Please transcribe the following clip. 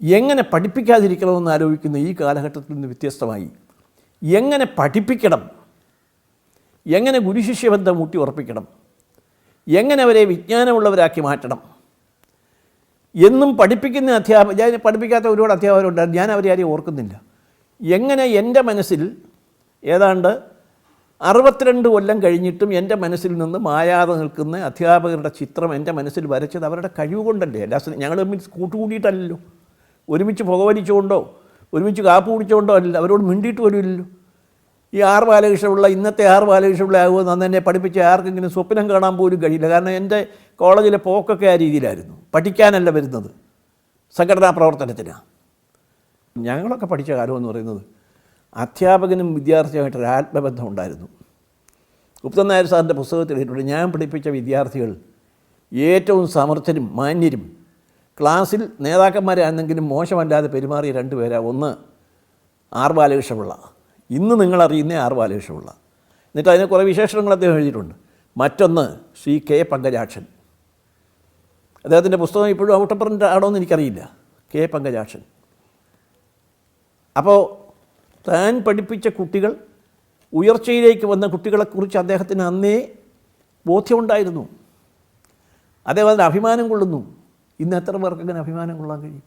എങ്ങനെ പഠിപ്പിക്കാതിരിക്കണമെന്ന് ആലോചിക്കുന്ന ഈ കാലഘട്ടത്തിൽ നിന്ന് വ്യത്യസ്തമായി എങ്ങനെ പഠിപ്പിക്കണം, എങ്ങനെ ഗുരുശിഷ്യബന്ധം ഊട്ടി ഉറപ്പിക്കണം, എങ്ങനെ അവരെ വിജ്ഞാനമുള്ളവരാക്കി മാറ്റണം എന്നും പഠിപ്പിക്കുന്ന ഞാൻ പഠിപ്പിക്കാത്ത ഒരുപാട് അധ്യാപകരുണ്ടായിരുന്നു. ഞാൻ അവരെ ആരെയും ഓർക്കുന്നില്ല. എങ്ങനെ എൻ്റെ മനസ്സിൽ ഏതാണ്ട് 62 കൊല്ലം കഴിഞ്ഞിട്ടും എൻ്റെ മനസ്സിൽ നിന്ന് മായാതെ നിൽക്കുന്ന അധ്യാപകരുടെ ചിത്രം എൻ്റെ മനസ്സിൽ വരച്ചത് അവരുടെ കഴിവ് കൊണ്ടല്ലേ. ഞങ്ങൾ തമ്മിൽ കൂട്ടുകൂടിയിട്ടല്ലല്ലോ, ഒരുമിച്ച് പുകവലിച്ചുകൊണ്ടോ ഒരുമിച്ച് കാപ്പ് കുടിച്ചുകൊണ്ടോ അല്ല, അവരോട് മിണ്ടിയിട്ട് പോലും ഇല്ലല്ലോ. ഈ ആർ ബാലകൃഷ്ണപിള്ള ഇന്നത്തെ ആർ ബാലകൃഷ്ണപിള്ള ആകുമെന്ന് അന്ന് എന്നെ പഠിപ്പിച്ച ആർക്കെങ്കിലും സ്വപ്നം കാണാൻ പോലും കഴിയില്ല. കാരണം എൻ്റെ കോളേജിലെ പോക്കൊക്കെ ആ രീതിയിലായിരുന്നു. പഠിക്കാനല്ല വരുന്നത്, സംഘടനാ പ്രവർത്തനത്തിനാണ്. ഞങ്ങളൊക്കെ പഠിച്ച കാലമെന്ന് പറയുന്നത് അധ്യാപകനും വിദ്യാർത്ഥിയുമായിട്ടൊരു ആത്മബന്ധം ഉണ്ടായിരുന്നു. ഗുപ്തൻ നായർ സാറിൻ്റെ പുസ്തകത്തിൽ എഴുതിയിട്ടുണ്ട്, ഞാൻ പഠിപ്പിച്ച വിദ്യാർത്ഥികൾ ഏറ്റവും സമർത്ഥരും മാന്യരും ക്ലാസ്സിൽ നേതാക്കന്മാരാണെങ്കിലും മോശമല്ലാതെ പെരുമാറിയ 2 പേരാണ്. ഒന്ന് ആർ ബാലകൃഷ്ണപിള്ള, ഇന്ന് നിങ്ങളറിയുന്ന ആർ ബാലകൃഷ്ണപിള്ള, എന്നിട്ട് അതിന് കുറേ വിശേഷണങ്ങൾ അദ്ദേഹം എഴുതിയിട്ടുണ്ട്. മറ്റൊന്ന് ശ്രീ കെ പങ്കജാക്ഷൻ. അദ്ദേഹത്തിൻ്റെ പുസ്തകം ഇപ്പോഴും ഔട്ട് ഓഫ് പ്രിൻ്റ് ആണോ എന്ന് എനിക്കറിയില്ല. കെ പങ്കജാക്ഷൻ. അപ്പോൾ താൻ പഠിപ്പിച്ച കുട്ടികൾ ഉയർച്ചയിലേക്ക് വന്ന കുട്ടികളെക്കുറിച്ച് അദ്ദേഹത്തിന് അന്നേ ബോധ്യമുണ്ടായിരുന്നു. അദ്ദേഹം അതിന് അഭിമാനം കൊള്ളുന്നു. ഇന്ന് എത്ര പേർക്ക് അങ്ങനെ അഭിമാനം കൊള്ളാൻ കഴിയും?